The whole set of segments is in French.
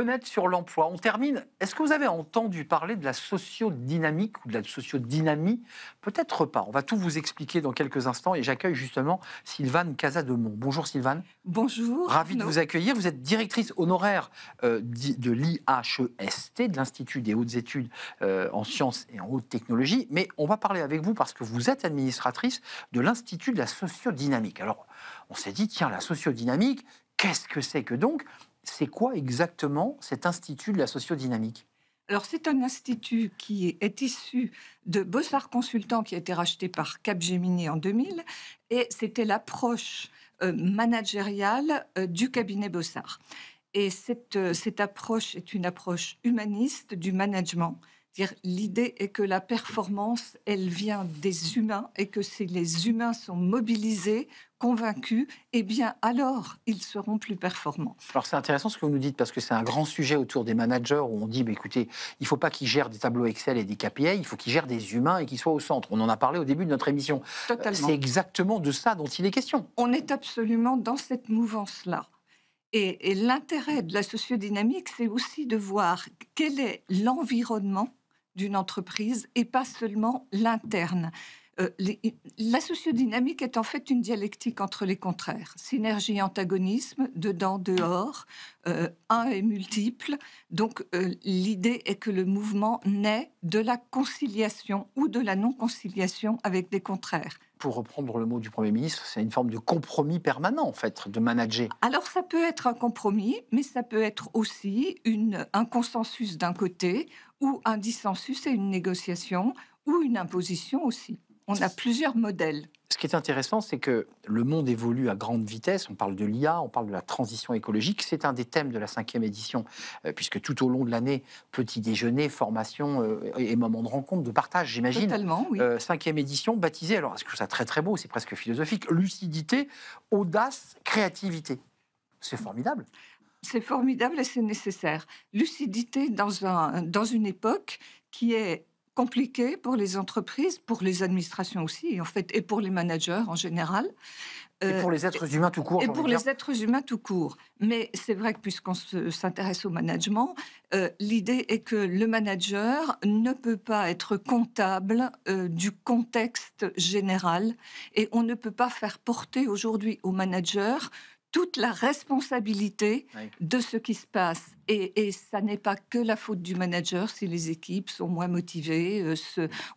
Fenêtre sur l'emploi. On termine. Est-ce que vous avez entendu parler de la sociodynamique ou de la sociodynamie? Peut-être pas. On va tout vous expliquer dans quelques instants et j'accueille justement Sylvane Casademont. Bonjour Sylvane. Bonjour. Ravi de vous accueillir. Vous êtes directrice honoraire de l'IHEST, de l'Institut des hautes études en sciences et en haute technologie. Mais on va parler avec vous parce que vous êtes administratrice de l'Institut de la sociodynamique. Alors, on s'est dit, tiens, la sociodynamique, qu'est-ce que c'est que donc? C'est quoi exactement cet institut de la sociodynamique? Alors, c'est un institut qui est issu de Bossard Consultants, qui a été racheté par Capgemini en 2000, et c'était l'approche managériale du cabinet Bossard. Et cette approche est une approche humaniste du management. L'idée est que la performance, elle vient des humains et que si les humains sont mobilisés, convaincus, eh bien alors ils seront plus performants. Alors c'est intéressant ce que vous nous dites parce que c'est un grand sujet autour des managers où on dit écoutez, il ne faut pas qu'ils gèrent des tableaux Excel et des KPI, il faut qu'ils gèrent des humains et qu'ils soient au centre. On en a parlé au début de notre émission. Totalement. C'est exactement de ça dont il est question. On est absolument dans cette mouvance-là. Et l'intérêt de la sociodynamique, c'est aussi de voir quel est l'environnement d'une entreprise et pas seulement l'interne. La sociodynamique est en fait une dialectique entre les contraires. Synergie, antagonisme, dedans, dehors, un et multiple. Donc l'idée est que le mouvement naît de la conciliation ou de la non-conciliation avec des contraires. Pour reprendre le mot du Premier ministre, c'est une forme de compromis permanent, en fait, de manager. Alors, ça peut être un compromis, mais ça peut être aussi un consensus d'un côté, ou un dissensus et une négociation, ou une imposition aussi. On a plusieurs modèles. Ce qui est intéressant, c'est que le monde évolue à grande vitesse. On parle de l'IA, on parle de la transition écologique. C'est un des thèmes de la 5e édition, puisque tout au long de l'année, petit déjeuner, formation et moments de rencontre, de partage, j'imagine. Totalement, oui. 5e édition, baptisée, alors je trouve ça très très beau, c'est presque philosophique, lucidité, audace, créativité. C'est formidable. C'est formidable et c'est nécessaire. Lucidité dans une époque qui est compliqué pour les entreprises, pour les administrations aussi, en fait, et pour les managers en général. Et pour les êtres humains tout court. Et pour les êtres humains tout court. Mais c'est vrai que puisqu'on s'intéresse au management, l'idée est que le manager ne peut pas être comptable du contexte général et on ne peut pas faire porter aujourd'hui au manager toute la responsabilité de ce qui se passe. Et ça n'est pas que la faute du manager si les équipes sont moins motivées,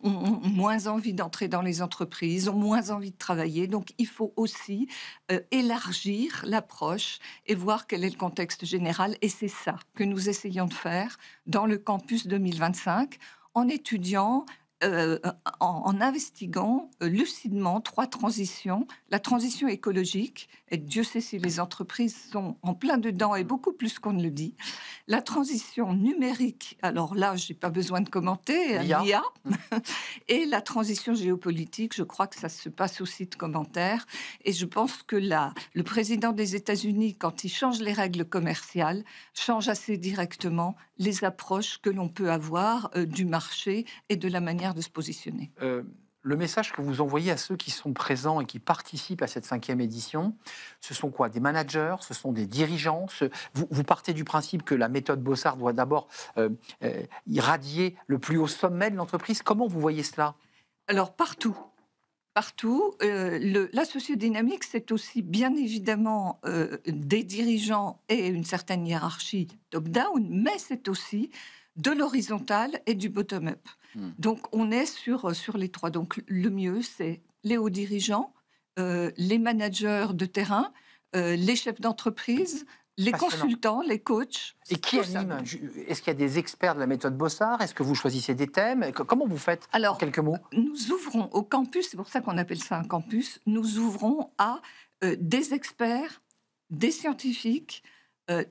ont moins envie d'entrer dans les entreprises, ont moins envie de travailler. Donc, il faut aussi élargir l'approche et voir quel est le contexte général. Et c'est ça que nous essayons de faire dans le campus 2025 en étudiant en investiguant lucidement 3 transitions. La transition écologique, et Dieu sait si les entreprises sont en plein dedans et beaucoup plus qu'on ne le dit. La transition numérique, alors là, je n'ai pas besoin de commenter, l'IA. Et la transition géopolitique, je crois que ça se passe aussi de commentaires. Et je pense que le président des États-Unis, quand il change les règles commerciales, change assez directement les approches que l'on peut avoir du marché et de la manière de se positionner. Le message que vous envoyez à ceux qui sont présents et qui participent à cette 5e édition, ce sont quoi? Des managers? Ce sont des dirigeants? Vous partez du principe que la méthode Bossard doit d'abord irradier le plus haut sommet de l'entreprise. Comment vous voyez cela? Alors, partout. La sociodynamique, c'est aussi bien évidemment des dirigeants et une certaine hiérarchie top-down, mais c'est aussi de l'horizontal et du bottom-up. Donc, on est sur les 3. Donc, le mieux, c'est les hauts dirigeants, les managers de terrain, les chefs d'entreprise, les consultants, les coachs. Et qui anime? Est-ce qu'il y a des experts de la méthode Bossard? Est-ce que vous choisissez des thèmes? Comment vous faites? Alors, en quelques mots. Nous ouvrons au campus, c'est pour ça qu'on appelle ça un campus, nous ouvrons à des experts, des scientifiques,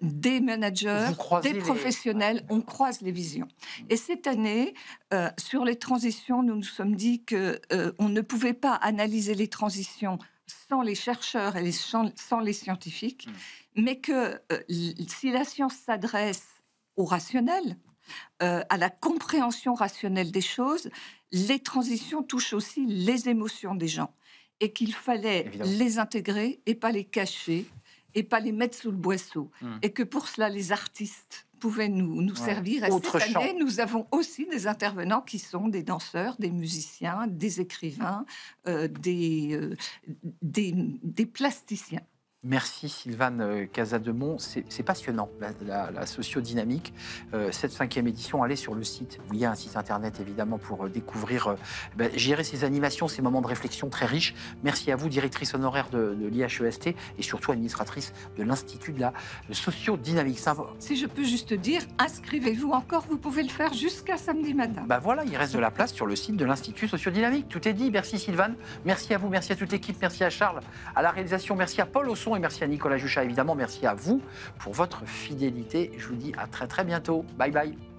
des managers, des professionnels, on croise les visions. Et cette année, sur les transitions, nous nous sommes dit qu'on ne pouvait pas analyser les transitions sans les chercheurs et sans les scientifiques, mais que si la science s'adresse au rationnel, à la compréhension rationnelle des choses, les transitions touchent aussi les émotions des gens et qu'il fallait les intégrer et pas les cacher et pas les mettre sous le boisseau. Et que pour cela, les artistes pouvait nous servir. Et Autre cette champ. année, nous avons aussi des intervenants qui sont des danseurs, des musiciens, des écrivains, des plasticiens. Merci Sylvane Casademont, c'est passionnant la sociodynamique. Cette 5e édition, allez sur le site, il y a un site internet évidemment pour découvrir, gérer ces animations, ces moments de réflexion très riches. Merci à vous, directrice honoraire de l'IHEST et surtout administratrice de l'Institut de la sociodynamique. Si je peux juste dire, inscrivez-vous encore, vous pouvez le faire jusqu'à samedi matin. Voilà, il reste de la place sur le site de l'Institut sociodynamique. Tout est dit. Merci Sylvane, merci à vous, merci à toute l'équipe, merci à Charles à la réalisation, merci à Paul au son et merci à Nicolas Juchat évidemment, merci à vous pour votre fidélité. Je vous dis à très très bientôt. Bye bye.